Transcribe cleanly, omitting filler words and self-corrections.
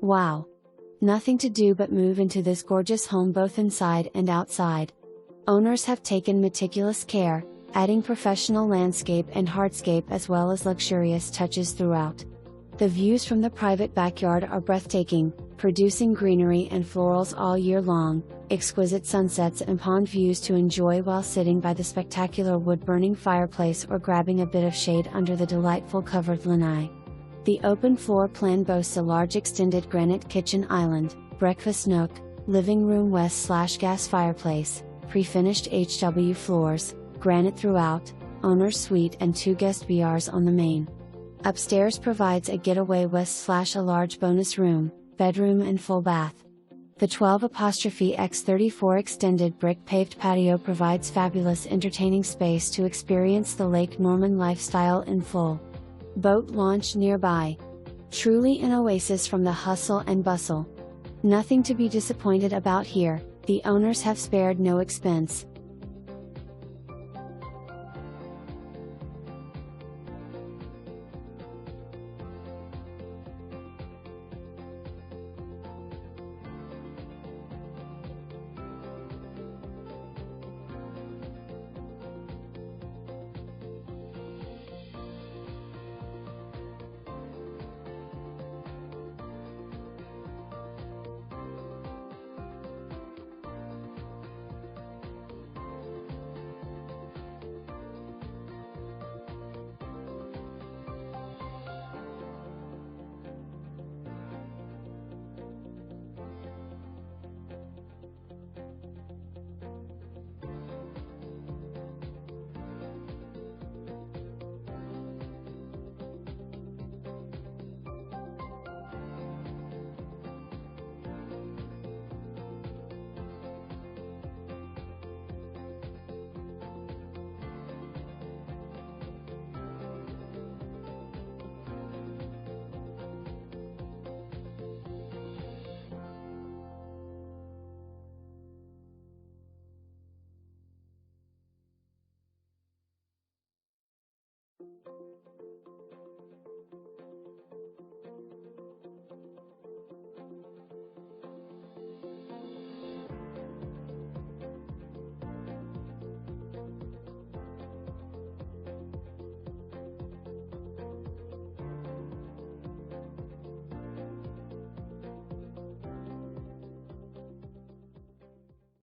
Wow! Nothing to do but move into this gorgeous home both inside and outside. Owners have taken meticulous care, adding professional landscape and hardscape as well as luxurious touches throughout. The views from the private backyard are breathtaking, producing greenery and florals all year long, exquisite sunsets and pond views to enjoy while sitting by the spectacular wood-burning fireplace or grabbing a bit of shade under the delightful covered lanai. The open floor plan boasts a large extended granite kitchen island, breakfast nook, living room west/gas fireplace, prefinished HW floors, granite throughout, owner's suite and 2 guest BRs on the main. Upstairs provides a getaway west/a large bonus room, bedroom and full bath. The 12'X34 extended brick paved patio provides fabulous entertaining space to experience the Lake Norman lifestyle in full. Boat launch nearby. Truly an oasis from the hustle and bustle. Nothing to be disappointed about here, the owners have spared no expense,